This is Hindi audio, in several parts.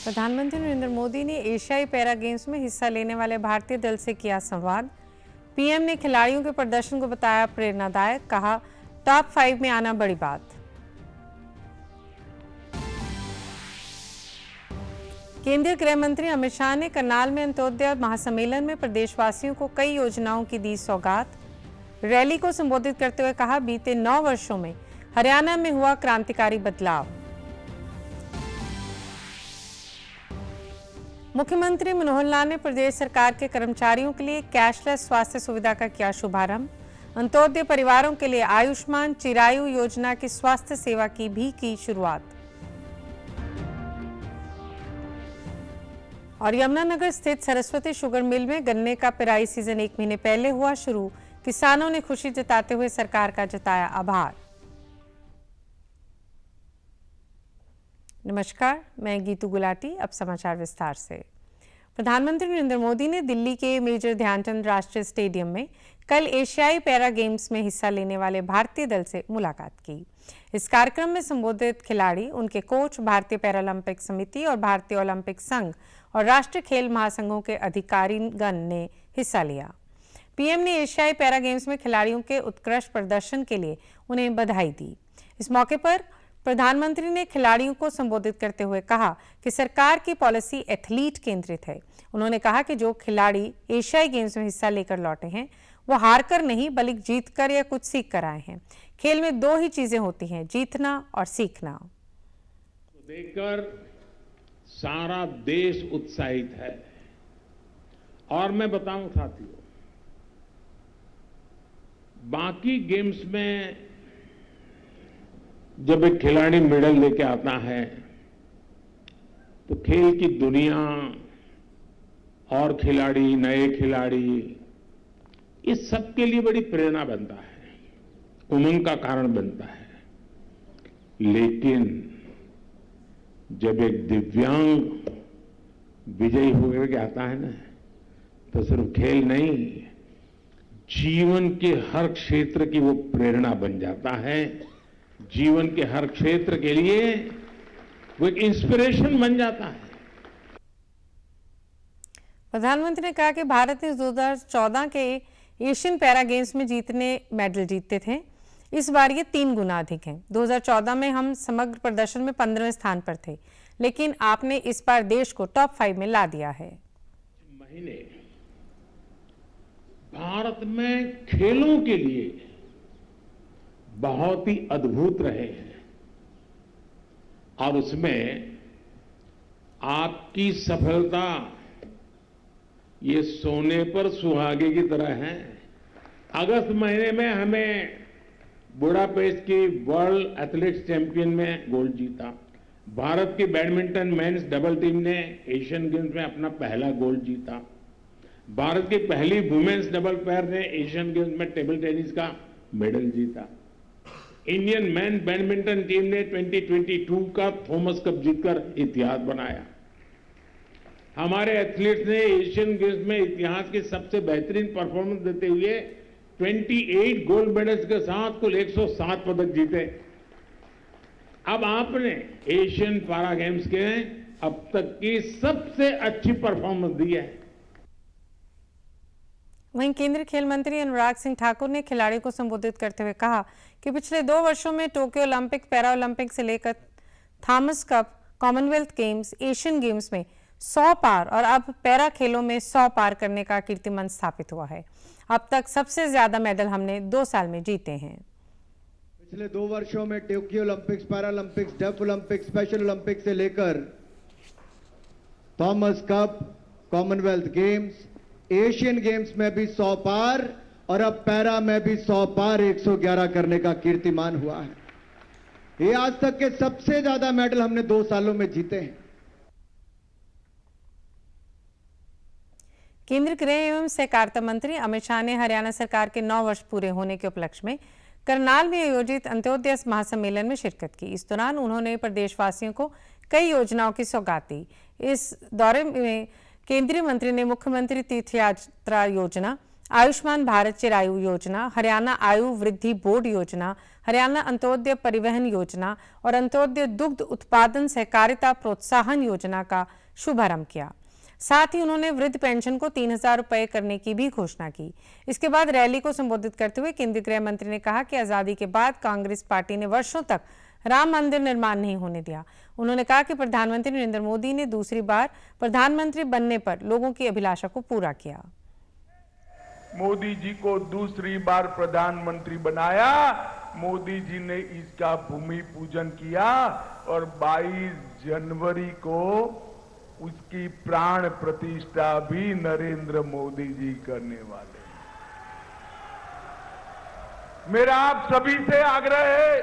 प्रधानमंत्री नरेंद्र मोदी ने एशियाई पैरा गेम्स में हिस्सा लेने वाले भारतीय दल से किया संवाद। पीएम ने खिलाड़ियों के प्रदर्शन को बताया प्रेरणादायक, कहा टॉप 5 में आना बड़ी बात। केंद्रीय गृह मंत्री अमित शाह ने करनाल में अंत्योदय महासम्मेलन में प्रदेशवासियों को कई योजनाओं की दी सौगात। रैली को संबोधित करते हुए कहा, बीते 9 वर्षों में हरियाणा में हुआ क्रांतिकारी बदलाव। मुख्यमंत्री मनोहर लाल ने प्रदेश सरकार के कर्मचारियों के लिए कैशलेस स्वास्थ्य सुविधा का किया शुभारंभ। अंत्योदय परिवारों के लिए आयुष्मान चिरायु योजना की स्वास्थ्य सेवा की भी की शुरुआत। और यमुनानगर स्थित सरस्वती शुगर मिल में गन्ने का पेराई सीजन 1 महीने पहले हुआ शुरू। किसानों ने खुशी जताते हुए सरकार का जताया आभार। नमस्कार, मैं गीतू गुलाटी। अब समाचार विस्तार से। प्रधानमंत्री नरेंद्र मोदी ने दिल्ली के मेजर ध्यानचंद राष्ट्रीय स्टेडियम में कल एशियाई पैरा गेम्स में हिस्सा लेने वाले भारतीय दल से मुलाकात की। इस कार्यक्रम में संबोधित खिलाड़ी, उनके कोच, भारतीय पैरालंपिक समिति और भारतीय ओलंपिक संघ और राष्ट्रीय खेल महासंघों के अधिकारीगण ने हिस्सा लिया। पीएम ने एशियाई पैरा गेम्स में खिलाड़ियों के उत्कृष्ट प्रदर्शन के लिए उन्हें बधाई दी। इस मौके पर प्रधानमंत्री ने खिलाड़ियों को संबोधित करते हुए कहा कि सरकार की पॉलिसी एथलीट केंद्रित है। उन्होंने कहा कि जो खिलाड़ी एशियाई गेम्स में हिस्सा लेकर लौटे हैं वो हारकर नहीं बल्कि जीतकर या कुछ सीख कर आए हैं। खेल में 2 ही चीजें होती हैं, जीतना और सीखना। देखकर सारा देश उत्साहित है। और मैं बताऊं साथियों, बाकी गेम्स में जब एक खिलाड़ी मेडल लेके आता है तो खेल की दुनिया और खिलाड़ी, नए खिलाड़ी, इस सबके लिए बड़ी प्रेरणा बनता है, उमंग का कारण बनता है। लेकिन जब एक दिव्यांग विजयी होकर के आता है ना, तो सिर्फ खेल नहीं, जीवन के हर क्षेत्र की वो प्रेरणा बन जाता है। जीवन के हर क्षेत्र के लिए वो एक इंस्पिरेशन बन जाता है। प्रधानमंत्री ने कहा कि भारत ने 2014 के एशियन पैरा गेम्स में जितने मेडल जीते थे, इस बार ये 3 गुना अधिक हैं। 2014 में हम समग्र प्रदर्शन में 15वें स्थान पर थे, लेकिन आपने इस बार देश को टॉप 5 में ला दिया है। महीने भारत में खेलों के लिए बहुत ही अद्भुत रहे हैं और उसमें आपकी सफलता ये सोने पर सुहागे की तरह है। अगस्त महीने में हमें बुडापेस्ट की वर्ल्ड एथलेटिक्स चैंपियन में गोल्ड जीता। भारत की बैडमिंटन मेंस डबल टीम ने एशियन गेम्स में अपना पहला गोल्ड जीता। भारत की पहली वुमेन्स डबल पेयर ने एशियन गेम्स में टेबल टेनिस का मेडल जीता। इंडियन मेन बैडमिंटन टीम ने 2022 का थॉमस कप जीतकर इतिहास बनाया। हमारे एथलीट्स ने एशियन गेम्स में इतिहास की सबसे बेहतरीन परफॉर्मेंस देते हुए 28 गोल्ड मेडल्स के साथ कुल 107 पदक जीते। अब आपने एशियन पैरा गेम्स के अब तक की सबसे अच्छी परफॉर्मेंस दी है। वहीं केंद्रीय खेल मंत्री अनुराग सिंह ठाकुर ने खिलाड़ियों को संबोधित करते हुए कहा कि पिछले 2 वर्षों में टोक्यो ओलंपिक, पैरा ओलंपिक से लेकर Thomas Cup, Commonwealth Games, Asian Games में 100 पार और अब पैरा खेलों में 100 पार करने का कीर्तिमान स्थापित हुआ है। अब तक सबसे ज्यादा मेडल हमने 2 साल में जीते हैं। पिछले 2 वर्षों में Tokyo Olympics, Para Olympics, deaf Olympics, special Olympics से लेकर Thomas Cup, Commonwealth Games, Asian Games में भी 100 पार और अब पैरा में भी 100 पार 111 करने का कीर्तिमान हुआ है। ये आज तक के सबसे ज्यादा मेडल हमने 2 सालों में जीते हैं। केंद्रीय गृह एवं सहकारिता मंत्री अमित शाह ने हरियाणा सरकार के 9 वर्ष पूरे होने के उपलक्ष्य में करनाल में आयोजित अंत्योदय महासम्मेलन में शिरकत की। इस दौरान उन्होंने प्रदेशवासियों को कई योजनाओं की सौगात दी। इस दौरे में केंद्रीय मंत्री ने मुख्यमंत्री तीर्थ यात्रा योजना, आयुष्मान भारत चिरायु योजना, हरियाणा आयु वृद्धि बोर्ड योजना, हरियाणा अंत्योदय परिवहन योजना और अंत्योदय दुग्ध उत्पादन सहकारिता प्रोत्साहन योजना का शुभारंभ किया। साथ ही उन्होंने वृद्ध पेंशन को 3,000 रुपए करने की भी घोषणा की। इसके बाद रैली को संबोधित करते हुए केंद्रीय गृह मंत्री ने कहा कि आजादी के बाद कांग्रेस पार्टी ने वर्षों तक राम मंदिर निर्माण नहीं होने दिया। उन्होंने कहा कि प्रधानमंत्री नरेंद्र मोदी ने दूसरी बार प्रधानमंत्री बनने पर लोगों की अभिलाषा को पूरा किया। मोदी जी को दूसरी बार प्रधानमंत्री बनाया, मोदी जी ने इसका भूमि पूजन किया और 22 जनवरी को उसकी प्राण प्रतिष्ठा भी नरेंद्र मोदी जी करने वाले हैं। मेरा आप सभी से आग्रह है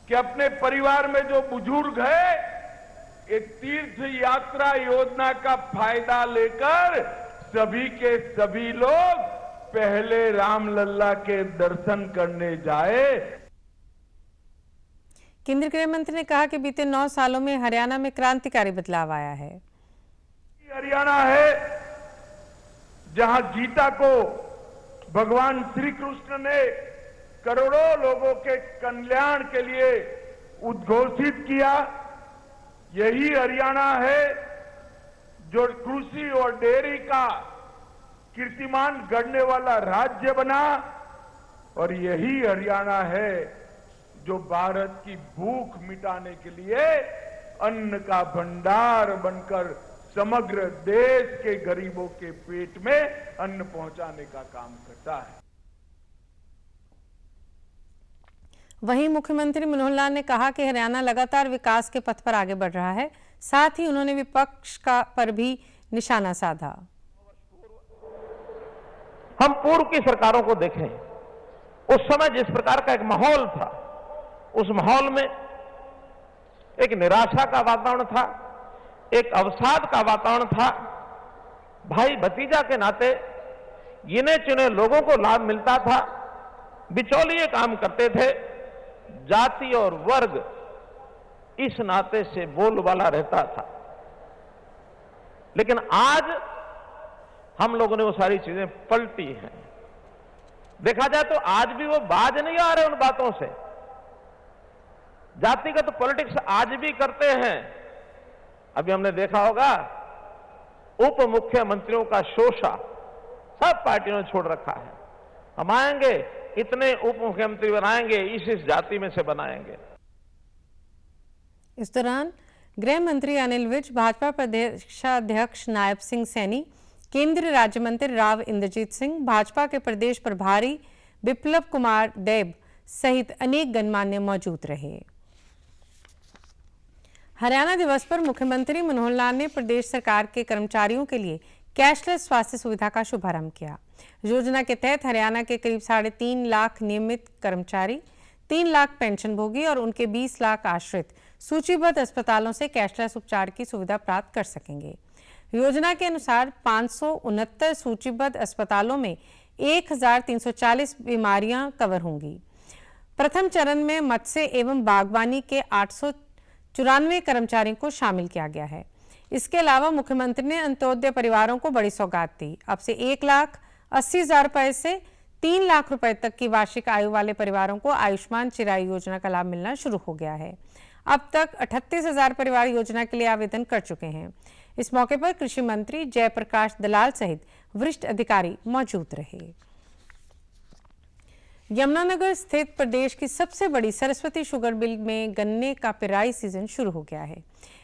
कि अपने परिवार में जो बुजुर्ग है, एक तीर्थ यात्रा योजना का फायदा लेकर सभी के सभी लोग पहले रामलल्ला के दर्शन करने जाए। केंद्रीय गृह मंत्री ने कहा कि बीते 9 सालों में हरियाणा में क्रांतिकारी बदलाव आया है। हरियाणा है जहां गीता को भगवान श्री कृष्ण ने करोड़ों लोगों के कल्याण के लिए उद्घोषित किया। यही हरियाणा है जो कृषि और डेयरी का कीर्तिमान गढ़ने वाला राज्य बना, और यही हरियाणा है जो भारत की भूख मिटाने के लिए अन्न का भंडार बनकर समग्र देश के गरीबों के पेट में अन्न पहुंचाने का काम करता है। वहीं मुख्यमंत्री मनोहर लाल ने कहा कि हरियाणा लगातार विकास के पथ पर आगे बढ़ रहा है। साथ ही उन्होंने विपक्ष पर भी निशाना साधा। हम पूर्व की सरकारों को देखें, उस समय जिस प्रकार का एक माहौल था, उस माहौल में एक निराशा का वातावरण था, एक अवसाद का वातावरण था। भाई भतीजा के नाते गिने चुने लोगों को लाभ मिलता था, बिचौलिए काम करते थे, जाति और वर्ग इस नाते से बोलबाला रहता था। लेकिन आज हम लोगों ने वो सारी चीजें पलटी हैं। देखा जाए तो आज भी वो बाज नहीं आ रहे उन बातों से। जातिगत पॉलिटिक्स आज भी करते हैं। अभी हमने देखा होगा उप मुख्यमंत्रियों का शोषा सब पार्टियों ने छोड़ रखा है। हम आएंगे, इतने उप मुख्यमंत्री बनाएंगे, इस जाति में से बनाएंगे। इस दौरान गृह मंत्री अनिल विज, भाजपा प्रदेशाध्यक्ष नायब सिंह सैनी, केंद्रीय राज्य मंत्री राव इंद्रजीत सिंह, भाजपा के प्रदेश प्रभारी बिप्लब कुमार देब सहित अनेक गणमान्य मौजूद रहे। हरियाणा दिवस पर मुख्यमंत्री मनोहर लाल ने प्रदेश सरकार के कर्मचारियों के लिए कैशलेस स्वास्थ्य सुविधा का शुभारंभ किया। योजना के तहत हरियाणा के करीब 3.5 लाख नियमित कर्मचारी, 3 लाख पेंशनभोगी और उनके 20 लाख आश्रित सूचीबद्ध अस्पतालों से कैशलेस उपचार की सुविधा प्राप्त कर सकेंगे। योजना के अनुसार 569 सूचीबद्ध अस्पतालों में 1340 बीमारियां कवर होंगी। प्रथम चरण में मत्स्य एवं बागवानी के 894 कर्मचारियों को शामिल किया गया है। इसके अलावा मुख्यमंत्री ने अंत्योदय परिवारों को बड़ी सौगात दी। अब से 1,80,000 रुपए से 3 लाख रुपए तक की वार्षिक आयु वाले परिवारों को आयुष्मान चिरायु योजना का लाभ मिलना शुरू हो गया है। अब तक 38,000 परिवार योजना के लिए आवेदन कर चुके हैं। इस मौके पर कृषि मंत्री जयप्रकाश दलाल सहित वरिष्ठ अधिकारी मौजूद रहे। यमुनानगर स्थित प्रदेश की सबसे बड़ी सरस्वती शुगर मिल में गन्ने का पेराई सीजन शुरू हो गया है।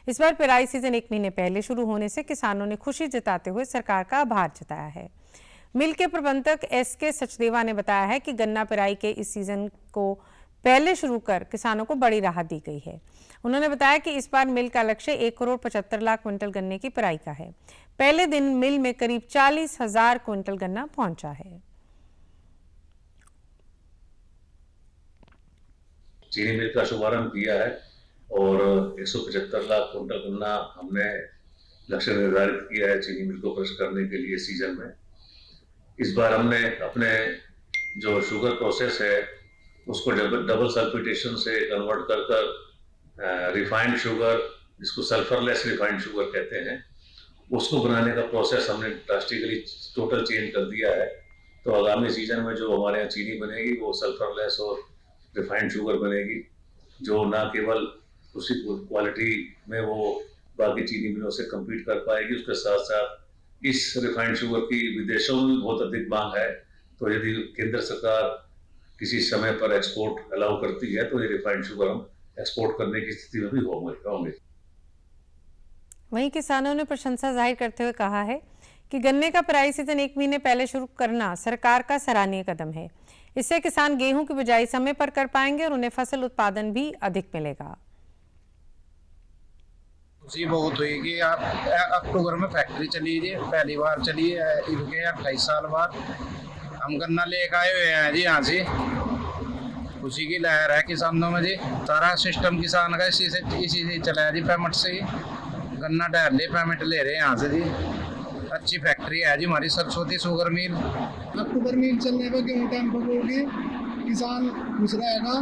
इस बार पेराई सीजन 1 महीने पहले शुरू होने से किसानों ने खुशी जताते हुए सरकार का आभार जताया है। मिल के प्रबंधक SK सचदेवा ने बताया है कि गन्ना पेराई के इस सीजन को पहले शुरू कर किसानों को बड़ी राहत दी गई है। उन्होंने बताया कि इस बार मिल का लक्ष्य 1,75 लाख क्विंटल गन्ने की पेराई का है। पहले दिन मिल में करीब 40,000 क्विंटल गन्ना पहुंचा है। चीनी मिल का शुभारंभ किया है और 175 लाख क्विंटल गन्ना हमने लक्ष्य निर्धारित किया है चीनी मिल को क्रश करने के लिए सीजन में। इस बार हमने अपने जो शुगर प्रोसेस है उसको डबल सल्फिटेशन से कन्वर्ट कर रिफाइंड शुगर, जिसको सल्फरलेस रिफाइंड शुगर कहते हैं, उसको बनाने का प्रोसेस हमने ड्रास्टिकली टोटल चेंज कर दिया है। तो आगामी सीजन में जो हमारे यहाँ चीनी बनेगी वो सल्फरलेस और रिफाइंड शुगर बनेगी, जो ना केवल उसी क्वालिटी में वो बाकी चीनी मिलों से compete कर पाएगी, उसके साथ साथ इस रिफाइंड शुगर की विदेशों में भी बहुत अधिक मांग है। तो यदि केंद्र सरकार किसी समय पर एक्सपोर्ट अलाउ करती है तो ये रिफाइंड शुगर हम एक्सपोर्ट करने की स्थिति में भी होंगे। वहीं किसानों ने प्रशंसा जाहिर करते हुए कहा है कि गन्ने का पेराई सीजन 1 महीने पहले शुरू करना सरकार का सराहनीय कदम है। इससे किसान गेहूं की बिजाई समय पर कर पाएंगे और उन्हें फसल उत्पादन भी अधिक मिलेगा। खुशी बहुत हुई कि अक्टूबर में फैक्ट्री चली जी, पहली बार चली है इनके 28 साल बाद हम गन्ना लेकर आए हुए हैं जी। यहाँ से खुशी की लहर है किसानों में जी। सारा सिस्टम किसान का इसी से चला है जी, पेमेंट से ही गन्ना डाल ले पेमेंट ले रहे हैं यहाँ से जी। अच्छी फैक्ट्री है जी हमारी सरस्वती शुगर मिल। अक्टूबर मिल चलने पर गेहूँ टाइम पर होगी, किसान खुश रहेगा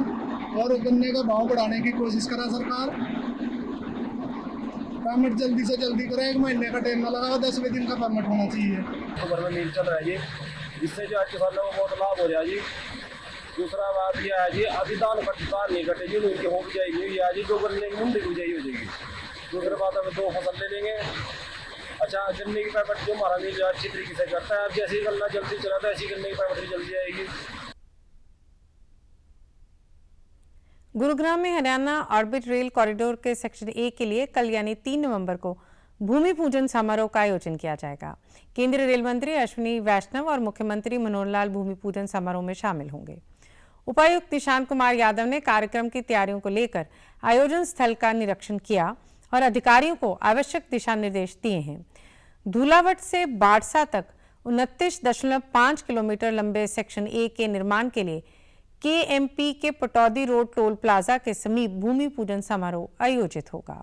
और गन्ने का भाव बढ़ाने की कोशिश करा सरकार। पेमेंट जल्दी से जल्दी करे, 1 महीने का टाइम ना लगा, 10वें दिन का पेमेंट होना चाहिए। अक्टूबर में मिल चल रहा है जी, जिससे जो आज किसानों को बहुत लाभ हो जाए जी। दूसरा बात यह है जी, अभी दाल नहीं कटेगी, उनकी हो भी जाएगी या जी, जो गन्ने की मुंडी की बिजाई हो जाएगी। दूसरी बात अब 2 फसल ले लेंगे। अच्छा, गन्ने की पेमेंट जो हमारा मिल जाए अच्छी तरीके से करता है। अब जैसे ही गन्ना जल्दी चलाता है ऐसी गन्ने की पेमेंट भी जल्दी आएगी। गुरुग्राम में हरियाणा ऑर्बिट रेल कॉरिडोर के सेक्शन ए के लिए कल यानी 3 नवंबर को भूमि पूजन समारोह का आयोजन किया जाएगा। केंद्रीय रेल मंत्री अश्विनी वैष्णव और मुख्यमंत्री मनोहर लाल भूमि पूजन समारोह में शामिल होंगे। उपायुक्त निशांत कुमार यादव ने कार्यक्रम की तैयारियों को लेकर आयोजन स्थल का निरीक्षण किया और अधिकारियों को आवश्यक दिशा निर्देश दिए हैं। धूलावट से बाड़सा तक 29.5 किलोमीटर लंबे सेक्शन ए के निर्माण के लिए KMP के पटौदी रोड टोल प्लाजा के समीप भूमि पूजन समारोह आयोजित होगा।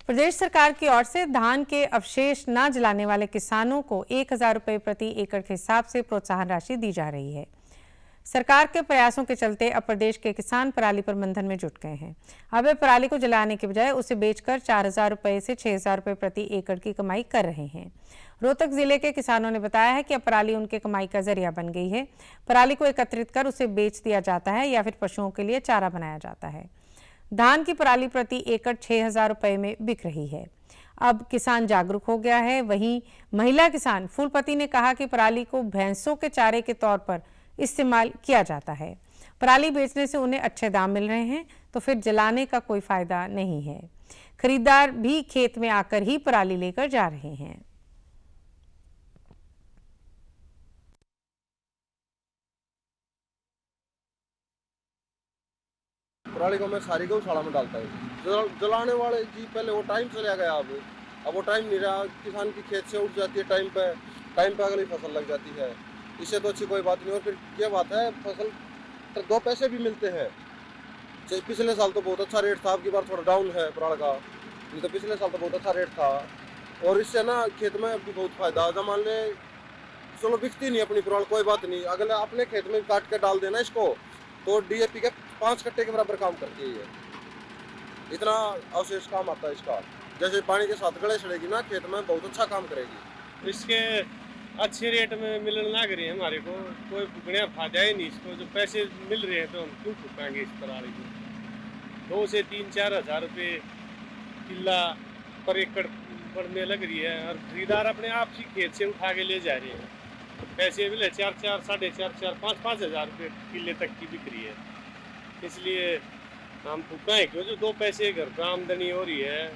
प्रदेश सरकार की ओर से धान के अवशेष न जलाने वाले किसानों को 1000 रुपये प्रति एकड़ के हिसाब से प्रोत्साहन राशि दी जा रही है। सरकार के प्रयासों के चलते अब प्रदेश के किसान पराली प्रबंधन में जुट गए हैं। अब वे पराली को जलाने के बजाय उसे बेचकर 4000 रुपये से 6000 रुपये प्रति एकड़ की कमाई कर रहे हैं। रोहतक जिले के किसानों ने बताया है कि अब पराली उनके कमाई का जरिया बन गई है। पराली को एकत्रित कर उसे बेच दिया जाता है या फिर पशुओं के लिए चारा बनाया जाता है। धान की पराली प्रति एकड़ 6000 रुपये में बिक रही है। अब किसान जागरूक हो गया है। वहीं महिला किसान फूलपति ने कहा कि पराली को भैंसों के चारे के तौर पर इस्तेमाल किया जाता है। पराली बेचने से उन्हें अच्छे दाम मिल रहे हैं, तो फिर जलाने का कोई फायदा नहीं है। खरीदार भी खेत में आकर ही पराली लेकर जा रहे हैं। पराली को मैं सारी गौशाला में डालता हूँ। जलाने वाले जी पहले वो टाइम चला गया, अब वो टाइम नहीं रहा। किसान की खेत से उठ जाती है टाइम पे अगली फसल लग जाती है। इससे तो अच्छी कोई बात नहीं। और फिर क्या बात है, फसल 2 पैसे भी मिलते हैं। पिछले साल तो बहुत अच्छा रेट था, अब की बार थोड़ा डाउन है पराल का, नहीं तो पिछले साल तो बहुत अच्छा रेट था। और इससे ना खेत में भी बहुत फायदा है। मान ले चलो बिकती नहीं अपनी पराल, कोई बात नहीं, अगर अपने खेत में काट के डाल देना इसको तो DAP के 5 कट्टे के बराबर काम करती है। इतना अवशेष काम आता है इसका। जैसे पानी के साथ गले छड़ेगी ना खेत में, बहुत अच्छा काम करेगी। इसके अच्छे रेट में मिलने लग रही है हमारे को, कोई बढ़िया फायदा ही नहीं इसको। जो पैसे मिल रहे हैं तो हम क्यों फूकेंगे इस पराली को। 2 से 3-4 हज़ार रुपये किला पर एकड़ पड़ने लग रही है और खरीदार अपने आप ही खेत से उठा के ले जा रहे हैं। पैसे मिले 4-4, 4.5, 5-5 हज़ार रुपये किले तक की बिक रही है। इसलिए हम फूकें क्यों, जो 2 पैसे घर पर आमदनी हो रही है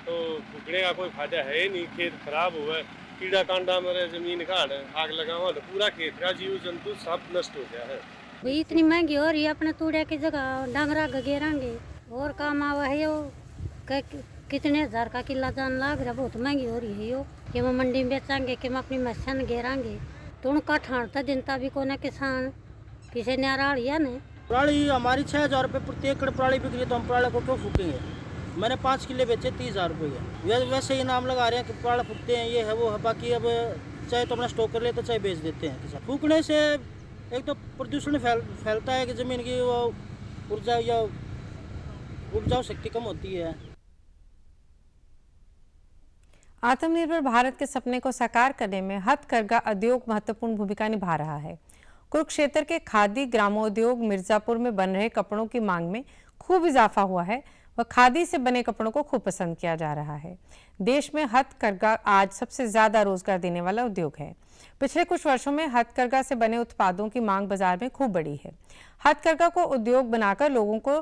तो फूकने का कोई फायदा है ही नहीं। खेत खराब हुआ है, कीड़ा कांडा मरे, जमीन काट आग लगाओ तो पूरा खेत का जीव जंतु सब नष्ट हो गया है। भाई इतनी महंगी हो रही है, अपने तूड़े की जगह डांगरा गगेरांगे और काम आवा है। यो कितने हज़ार का किला जान लाग रहा, बहुत महंगी हो रही है। यो कि हम मंडी में बेचांगे कि हम अपनी मच्छन घेरांगे तो उनका ठाणता जनता भी को ना किसान किसी ने आड़िया ने। पराली हमारी 6000 रुपये प्रति एकड़ पराली बिक रही है, तो हम पराली को क्यों फूकेंगे। मैंने 5 किले बेचे 30,000 रुपये के। वैसे ही नाम लगा रहे हैं कि पराली फूकते हैं, ये है वो है। बाकी अब चाहे तो अपना स्टॉक कर ले तो चाहे बेच देते हैं किसान। फूकने से एक तो प्रदूषण फैलता है कि ज़मीन की वो ऊर्जा या उपजाऊ शक्ति कम होती है। आत्मनिर्भर भारत के सपने को साकार करने में हथकरघा उद्योग महत्वपूर्ण भूमिका निभा रहा है। कुरुक्षेत्र के खादी ग्रामोद्योग मिर्जापुर में बन रहे कपड़ों की मांग में खूब इजाफा हुआ है व खादी से बने कपड़ों को खूब पसंद किया जा रहा है। देश में हथकरघा आज सबसे ज्यादा रोजगार देने वाला उद्योग है। पिछले कुछ वर्षों में हथकरघा से बने उत्पादों की मांग बाजार में खूब बढ़ी है। हथकरघा को उद्योग बनाकर लोगों को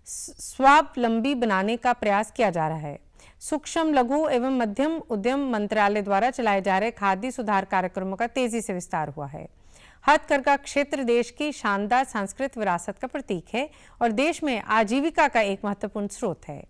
स्वावलंबी बनाने का प्रयास किया जा रहा है। सूक्ष्म लघु एवं मध्यम उद्यम मंत्रालय द्वारा चलाए जा रहे खादी सुधार कार्यक्रमों का तेजी से विस्तार हुआ है। हथकरघा क्षेत्र देश की शानदार सांस्कृतिक विरासत का प्रतीक है और देश में आजीविका का एक महत्वपूर्ण स्रोत है।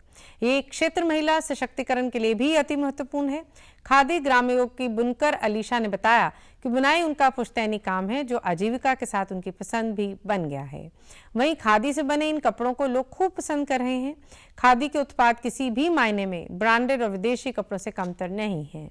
ये क्षेत्र महिला सशक्तिकरण के लिए भी अति महत्वपूर्ण है। खादी ग्रामोद्योग की बुनकर अलीशा ने बताया कि बुनाई उनका पुश्तैनी काम है जो आजीविका के साथ उनकी पसंद भी बन गया है। वहीं खादी से बने इन कपड़ों को लोग खूब पसंद कर रहे हैं। खादी के उत्पाद किसी भी मायने में ब्रांडेड और विदेशी कपड़ों से कमतर नहीं है।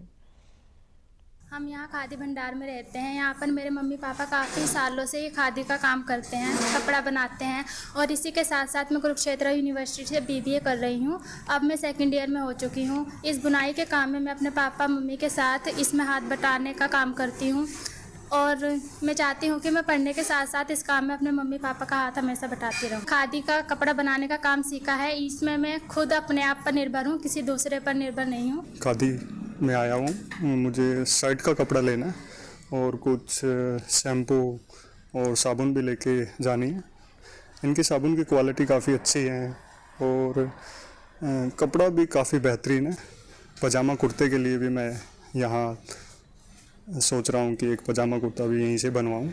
हम यहाँ खादी भंडार में रहते हैं। यहाँ पर मेरे मम्मी पापा काफ़ी सालों से ये खादी का काम करते हैं, कपड़ा बनाते हैं और इसी के साथ साथ मैं कुरुक्षेत्र यूनिवर्सिटी से BBA कर रही हूँ। अब मैं सेकंड ईयर में हो चुकी हूँ। इस बुनाई के काम में मैं अपने पापा मम्मी के साथ इसमें हाथ बटाने का काम करती हूँ और मैं चाहती हूँ कि मैं पढ़ने के साथ साथ इस काम में अपने मम्मी पापा का हाथ हमेशा बटाती रहूँ। खादी का कपड़ा बनाने का काम सीखा है। इसमें मैं खुद अपने आप पर निर्भर हूँ, किसी दूसरे पर निर्भर नहीं हूँ। खादी में आया हूँ, मुझे शर्ट का कपड़ा लेना है और कुछ शैम्पू और साबुन भी लेके जानी है। इनकी साबुन की क्वालिटी काफ़ी अच्छी है और कपड़ा भी काफ़ी बेहतरीन है। पजामा कुर्ते के लिए भी मैं यहाँ सोच रहा हूँ कि एक पजामा कुर्ता भी यहीं से बनवाऊँ।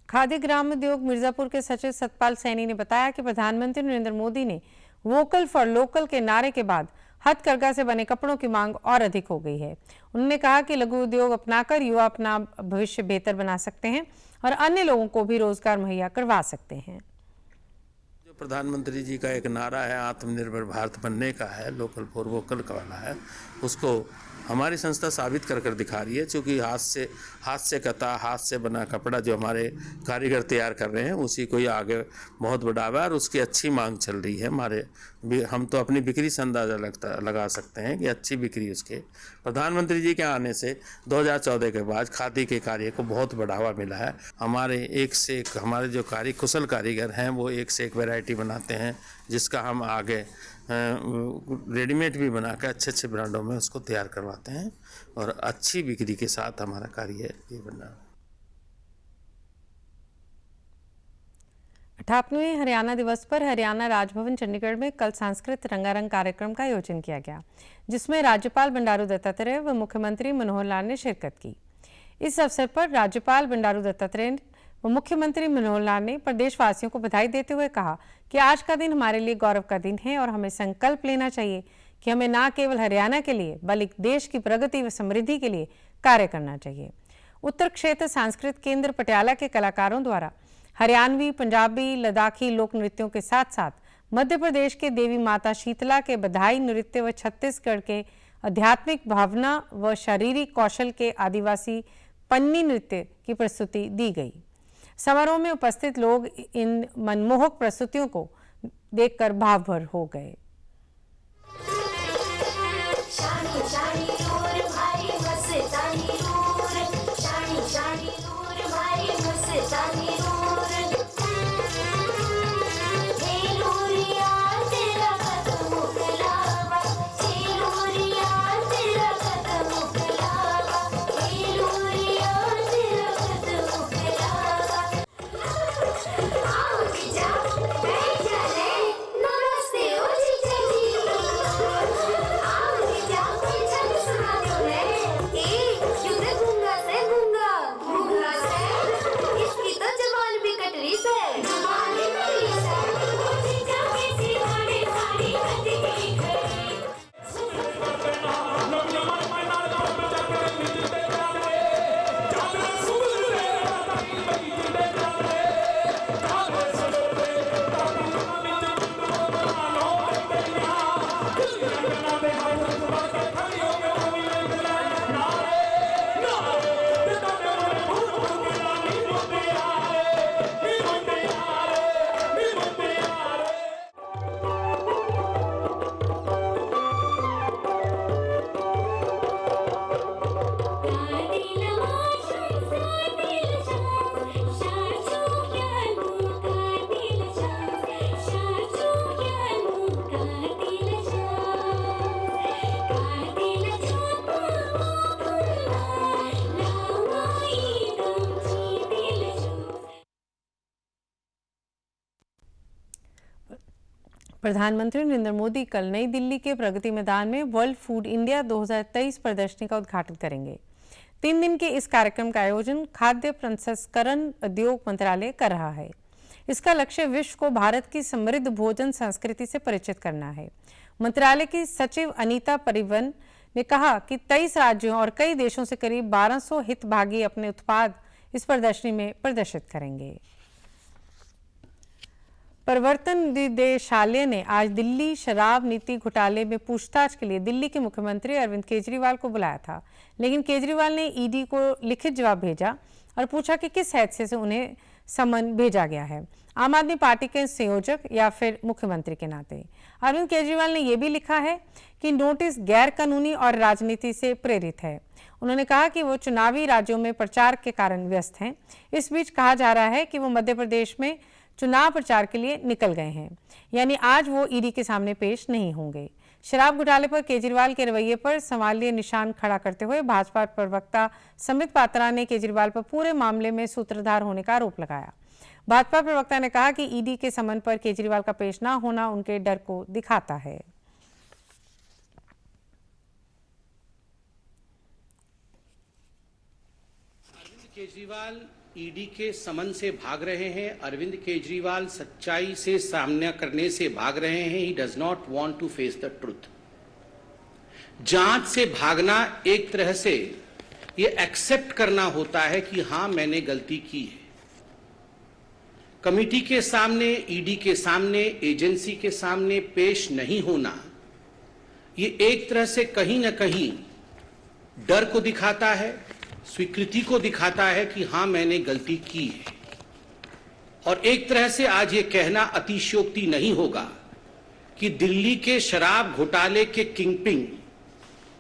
खादी ग्रामोद्योग मिर्जापुर के सचिव सतपाल सैनी ने बताया कि प्रधानमंत्री नरेंद्र मोदी ने वोकल फॉर लोकल के नारे के बाद हथकरघा से बने कपड़ों की मांग और अधिक हो गई है। उन्होंने कहा कि लघु उद्योग अपनाकर युवा अपना भविष्य बेहतर बना सकते हैं और अन्य लोगों को भी रोजगार मुहैया करवा सकते हैं। जो प्रधानमंत्री जी का एक नारा है आत्मनिर्भर भारत बनने का है, लोकल फॉर वोकल का वाला है, उसको हमारी संस्था साबित कर दिखा रही है। क्योंकि हाथ से कता, हाथ से बना कपड़ा जो हमारे कारीगर तैयार कर रहे हैं उसी को ही आगे बहुत बढ़ावा है और उसकी अच्छी मांग चल रही है। हम तो अपनी बिक्री से अंदाज़ा लगा सकते हैं कि अच्छी बिक्री उसके प्रधानमंत्री जी के आने से 2014 के बाद खादी के कार्य को बहुत बढ़ावा मिला है। हमारे एक से एक हमारे जो कुशल कारीगर हैं वो एक से एक वैरायटी बनाते हैं जिसका हम आगे रेडीमेड भी बना के अच्छे अच्छे ब्रांडों में उसको तैयार करवाते हैं और अच्छी बिक्री के साथ हमारा कार्य ये बना। 58वें हरियाणा दिवस पर हरियाणा राजभवन चंडीगढ़ में कल सांस्कृतिक रंगारंग कार्यक्रम का आयोजन किया गया, जिसमें राज्यपाल बंडारू दत्तात्रेय व मुख्यमंत्री मनोहर लाल ने शिरकत की। इस अवसर पर राज्यपाल बंडारू दत्तात्रेय व मुख्यमंत्री मनोहर लाल ने प्रदेशवासियों को बधाई देते हुए कहा कि आज का दिन हमारे लिए गौरव का दिन है और हमें संकल्प लेना चाहिए कि हमें न केवल हरियाणा के लिए बल्कि देश की प्रगति व समृद्धि के लिए कार्य करना चाहिए। उत्तर क्षेत्र सांस्कृतिक केंद्र पटियाला के कलाकारों द्वारा हरियाणवी, पंजाबी, लद्दाखी लोक नृत्यों के साथ साथ मध्य प्रदेश के देवी माता शीतला के बधाई नृत्य व छत्तीसगढ़ के आध्यात्मिक भावना व शारीरिक कौशल के आदिवासी पन्नी नृत्य की प्रस्तुति दी गई। समारोह में उपस्थित लोग इन मनमोहक प्रस्तुतियों को देखकर भावभर हो गए। प्रधानमंत्री नरेंद्र मोदी कल नई दिल्ली के प्रगति मैदान में वर्ल्ड फूड इंडिया 2023 प्रदर्शनी का उद्घाटन करेंगे। 3 दिन के इस कार्यक्रम का आयोजन खाद्य प्रसंस्करण उद्योग मंत्रालय कर रहा है। इसका लक्ष्य विश्व को भारत की समृद्ध भोजन संस्कृति से परिचित करना है। मंत्रालय की सचिव अनीता परिवन ने कहा कि 23 राज्यों और कई देशों से करीब 1200 हितभागी अपने उत्पाद इस प्रदर्शनी में प्रदर्शित करेंगे। प्रवर्तन निदेशालय ने आज दिल्ली शराब नीति घोटाले में पूछताछ के लिए दिल्ली के मुख्यमंत्री अरविंद केजरीवाल को बुलाया था, लेकिन केजरीवाल ने ईडी को लिखित जवाब भेजा और पूछा कि किस हैसियत से उन्हें समन भेजा गया है, आम आदमी पार्टी के संयोजक या फिर मुख्यमंत्री के नाते। अरविंद केजरीवाल ने यह भी लिखा है कि नोटिस गैर कानूनी और राजनीति से प्रेरित है। उन्होंने कहा कि वो चुनावी राज्यों में प्रचार के कारण व्यस्त हैं। इस बीच कहा जा रहा है कि वो मध्य प्रदेश में चुनाव प्रचार के लिए निकल गए हैं, यानी आज वो ईडी के सामने पेश नहीं होंगे। शराब घोटाले पर केजरीवाल के रवैये पर सवालिया निशान खड़ा करते हुए भाजपा प्रवक्ता संबित पात्रा ने केजरीवाल पर पूरे मामले में सूत्रधार होने का आरोप लगाया। भाजपा प्रवक्ता ने कहा कि ईडी के समन पर केजरीवाल का पेश न होना उनके डर को दिखाता है। अरविंद केजरीवाल ईडी के समन से भाग रहे हैं। अरविंद केजरीवाल सच्चाई से सामना करने से भाग रहे हैं। He does not want to face the truth. जांच से भागना एक तरह से ये एक्सेप्ट करना होता है कि हां मैंने गलती की है। कमिटी के सामने, ईडी के सामने, एजेंसी के सामने पेश नहीं होना ये एक तरह से कहीं ना कहीं डर को दिखाता है, स्वीकृति को दिखाता है कि हां मैंने गलती की है। और एक तरह से आज ये कहना अतिशयोक्ति नहीं होगा कि दिल्ली के शराब घोटाले के किंगपिन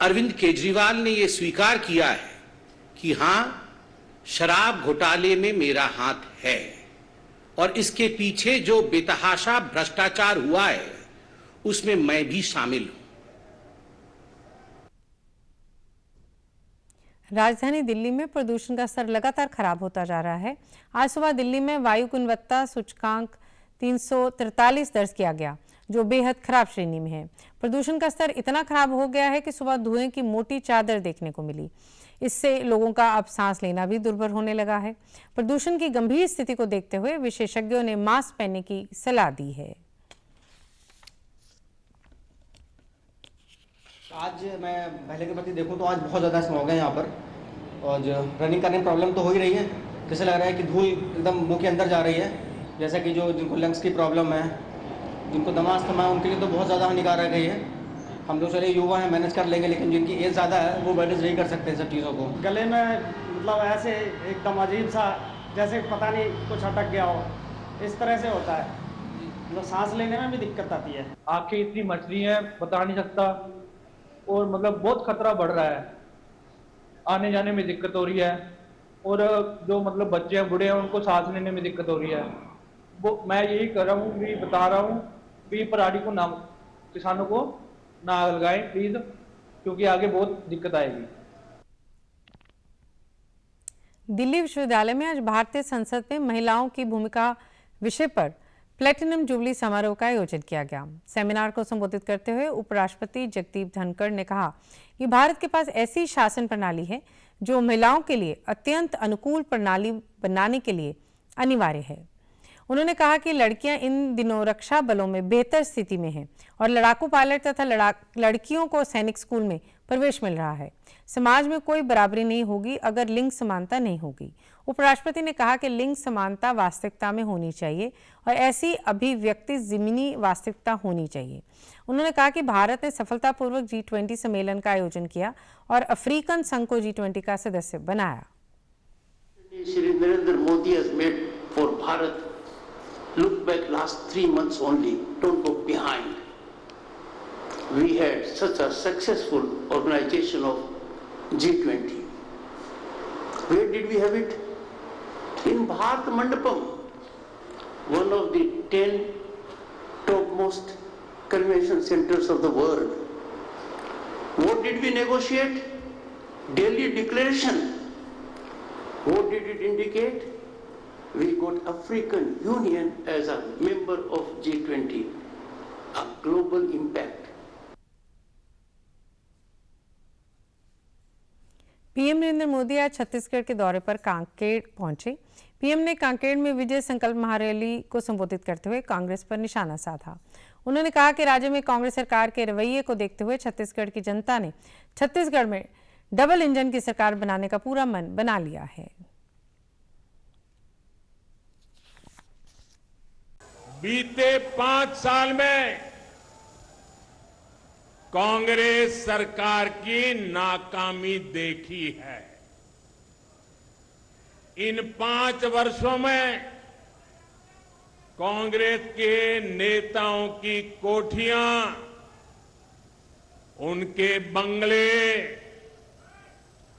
अरविंद केजरीवाल ने यह स्वीकार किया है कि हां शराब घोटाले में मेरा हाथ है और इसके पीछे जो बेतहाशा भ्रष्टाचार हुआ है उसमें मैं भी शामिल हूं। राजधानी दिल्ली में प्रदूषण का स्तर लगातार खराब होता जा रहा है। आज सुबह दिल्ली में वायु गुणवत्ता सूचकांक 343 दर्ज किया गया, जो बेहद खराब श्रेणी में है। प्रदूषण का स्तर इतना खराब हो गया है कि सुबह धुएं की मोटी चादर देखने को मिली। इससे लोगों का अब सांस लेना भी दुर्भर होने लगा है। प्रदूषण की गंभीर स्थिति को देखते हुए विशेषज्ञों ने मास्क पहनने की सलाह दी है। आज मैं पहले के प्रति देखूं तो आज बहुत ज़्यादा स्मॉग है यहाँ पर, और जो रनिंग करने में प्रॉब्लम तो हो ही रही है। जैसे लग रहा है कि धूल एकदम मुंह के अंदर जा रही है। जैसे कि जिनको लंग्स की प्रॉब्लम है, जिनको दमा अस्थमा है, उनके लिए तो बहुत ज़्यादा हानिकारक है ये। हम लोग चले युवा हैं, मैनेज कर लेंगे, लेकिन जिनकी एज ज़्यादा है वो मैनेज नहीं कर सकते सब चीज़ों को। गले में मतलब ऐसे एकदम अजीब सा, जैसे पता नहीं कुछ अटक गया हो, इस तरह से होता है। मतलब सांस लेने में भी दिक्कत आती है। आँखें इतनी मछली हैं बता नहीं सकता, और मतलब बहुत खतरा बढ़ रहा है। आने जाने में दिक्कत हो रही है, और जो मतलब बच्चे हैं, बूढ़े हैं, उनको सांस लेने में दिक्कत हो रही है। वो मैं यही कर रहा हूँ, भी बता रहा हूँ भी पराली को ना, किसानों को ना लगाएं प्लीज, क्योंकि आगे बहुत दिक्कत आएगी। दिल्ली विश्वविद्यालय में आज भारतीय संसद में महिलाओं की भूमिका विषय पर प्लेटिनम जुबली समारोह का आयोजन किया गया। सेमिनार को संबोधित करते हुए उपराष्ट्रपति जगदीप धनखड़ ने कहा कि भारत के पास ऐसी शासन प्रणाली है जो महिलाओं के लिए अत्यंत अनुकूल प्रणाली बनाने के लिए अनिवार्य है। उन्होंने कहा कि लड़कियां इन दिनों रक्षा बलों में बेहतर स्थिति में हैं और लड़ाकू पायलट तथा लड़कियों को सैनिक स्कूल में प्रवेश मिल रहा है। समाज में कोई बराबरी नहीं होगी अगर लिंग समानता नहीं होगी। उपराष्ट्रपति ने कहा कि लिंग समानता वास्तविकता में होनी चाहिए और ऐसी अभिव्यक्ति ज़मीनी वास्तविकता होनी चाहिए। उन्होंने कहा कि भारत ने सफलतापूर्वक G20 सम्मेलन का आयोजन किया और अफ्रीकन संघ को G20 का सदस्य बनाया। Shri Narendra Modi has made for Bharat. Look back last 3 months only, don't go behind. We had such a successful organization of G20. Where did we have it? In Bharat Mandapam, one of the 10 topmost convention centers of the world. What did we negotiate? Delhi Declaration. What did it indicate? We got African Union as a member of G20. a global impact. PM Narendra Modi आज छत्तीसगढ़ के दौरे पर कांकेर पहुंचे। पीएम ने कांकेर में विजय संकल्प महारैली को संबोधित करते हुए कांग्रेस पर निशाना साधा। उन्होंने कहा कि राज्य में कांग्रेस सरकार के रवैये को देखते हुए छत्तीसगढ़ की जनता ने छत्तीसगढ़ में डबल इंजन की सरकार बनाने का पूरा मन बना लिया है। बीते 5 साल में कांग्रेस सरकार की नाकामी देखी है। इन 5 वर्षों में कांग्रेस के नेताओं की कोठियां, उनके बंगले,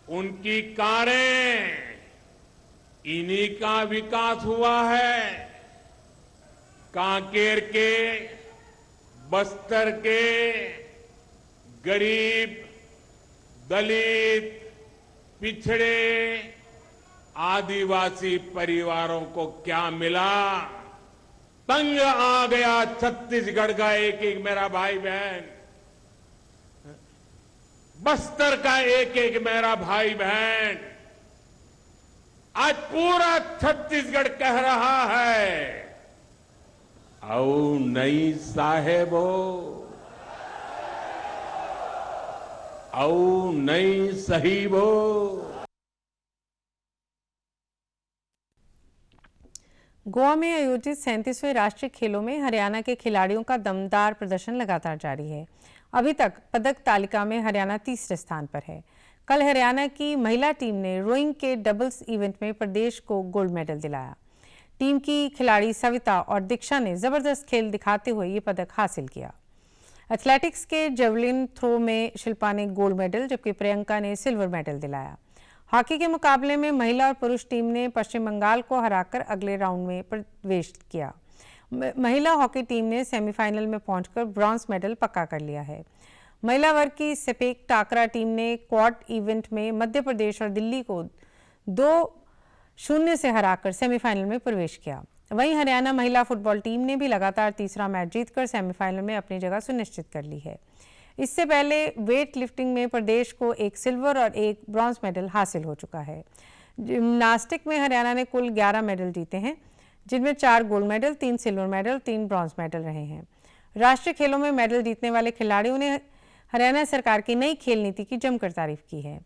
उनकी कारें, इन्हीं का विकास हुआ है। कांकेर के, बस्तर के गरीब, दलित, पिछड़े, आदिवासी परिवारों को क्या मिला? तंग आ गया छत्तीसगढ़ का एक एक मेरा भाई बहन, बस्तर का एक एक मेरा भाई बहन। आज पूरा छत्तीसगढ़ कह रहा है, आओ नई साहेबो, आओ नई सहीबो। गोवा में आयोजित 37वें राष्ट्रीय खेलों में हरियाणा के खिलाड़ियों का दमदार प्रदर्शन लगातार जारी है। अभी तक पदक तालिका में हरियाणा तीसरे स्थान पर है। कल हरियाणा की महिला टीम ने रोइंग के डबल्स इवेंट में प्रदेश को गोल्ड मेडल दिलाया। टीम की खिलाड़ी सविता और दीक्षा ने जबरदस्त खेल दिखाते हुए ये पदक हासिल किया। एथलेटिक्स के जेवलिन थ्रो में शिल्पा ने गोल्ड मेडल, जबकि प्रियंका ने सिल्वर मेडल दिलाया। हॉकी के मुकाबले में महिला और पुरुष टीम ने पश्चिम बंगाल को हराकर अगले राउंड में प्रवेश किया। महिला हॉकी टीम ने सेमीफाइनल में पहुंचकर ब्रॉन्ज मेडल पक्का कर लिया है। महिला वर्ग की सेपेक टाकरा टीम ने क्वाड इवेंट में मध्य प्रदेश और दिल्ली को 2-0 से हराकर सेमीफाइनल में प्रवेश किया। वहीं हरियाणा महिला फुटबॉल टीम ने भी लगातार तीसरा मैच जीतकर सेमीफाइनल में अपनी जगह सुनिश्चित कर ली है। इससे पहले वेट लिफ्टिंग में प्रदेश को 1 सिल्वर और 1 ब्रॉन्ज मेडल हासिल हो चुका है। जिम्नास्टिक में हरियाणा ने कुल 11 मेडल जीते हैं, जिनमें 4 gold medal, 3 silver medal, 3 bronze medal रहे हैं। राष्ट्रीय खेलों में मेडल जीतने वाले खिलाड़ियों ने हरियाणा सरकार की नई खेल नीति की जमकर तारीफ की है।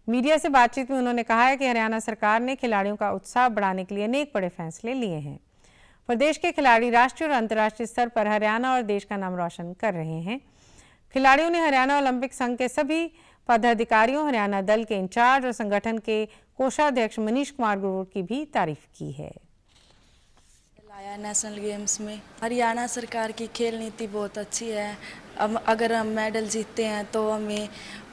मीडिया से बातचीत में उन्होंने कहा है कि हरियाणा सरकार ने खिलाड़ियों का उत्साह बढ़ाने के लिए अनेक बड़े फैसले लिए हैं। प्रदेश के खिलाड़ी राष्ट्रीय और अंतर्राष्ट्रीय स्तर पर हरियाणा और देश का नाम रोशन कर रहे हैं। खिलाड़ियों ने हरियाणा ओलंपिक संघ के सभी पदाधिकारियों, हरियाणा दल के इंचार्ज और संगठन के कोषाध्यक्ष मनीष कुमार गुरूर की भी तारीफ की है। लाया नेशनल गेम्स में हरियाणा सरकार की खेल नीति बहुत अच्छी है। अब अगर हम मेडल जीतते हैं तो हमें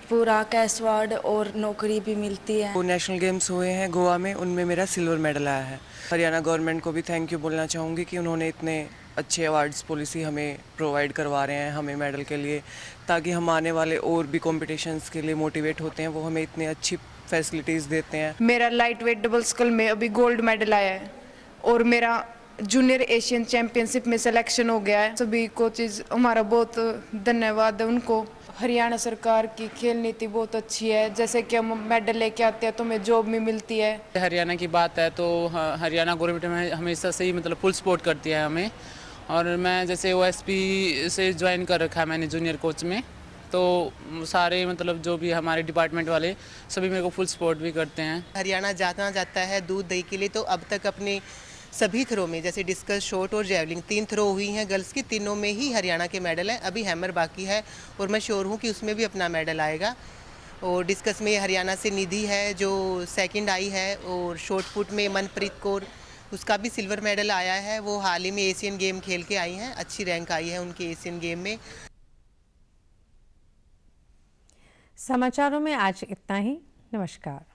पूरा कैश अवार्ड और नौकरी भी मिलती है। नेशनल गेम्स हुए हैं गोवा में, उनमें मेरा सिल्वर मेडल आया है। हरियाणा गवर्नमेंट को भी थैंक यू बोलना चाहूँगी कि उन्होंने इतने अच्छे अवार्ड्स पॉलिसी हमें प्रोवाइड करवा रहे हैं हमें मेडल के लिए, ताकि हम आने वाले और भी कॉम्पिटिशन्स के लिए मोटिवेट होते हैं। वो हमें इतनी अच्छी फैसिलिटीज़ देते हैं। मेरा लाइट वेट डबल स्कल में अभी गोल्ड मेडल आया है और मेरा जूनियर एशियन चैंपियनशिप में सिलेक्शन हो गया है। सभी कोचेज हमारा बहुत धन्यवाद है उनको। हरियाणा सरकार की खेल नीति बहुत अच्छी है। जैसे कि हम मेडल लेके आते हैं तो हमें जॉब भी मिलती है। हरियाणा की बात है तो हरियाणा गवर्नमेंट में हमेशा से ही मतलब फुल सपोर्ट करती है हमें। और मैं जैसे OSP से ज्वाइन कर रखा है मैंने जूनियर कोच में, तो सारे मतलब जो भी हमारे डिपार्टमेंट वाले सभी मेरे को फुल सपोर्ट भी करते हैं। हरियाणा जाता है दूध दही के लिए, तो अब तक अपने सभी थ्रो में जैसे डिस्कस, शॉट और जेवलिंग 3 थ्रो हुई हैं गर्ल्स की, तीनों में ही हरियाणा के मेडल हैं। अभी हैमर बाकी है और मैं श्योर हूँ कि उसमें भी अपना मेडल आएगा। और डिस्कस में हरियाणा से निधि है जो सेकंड आई है, और शॉट पुट में मनप्रीत कौर, उसका भी सिल्वर मेडल आया है। वो हाल ही में एशियन गेम खेल के आई हैं, अच्छी रैंक आई है उनके एशियन गेम में। समाचारों में आज इतना ही। नमस्कार।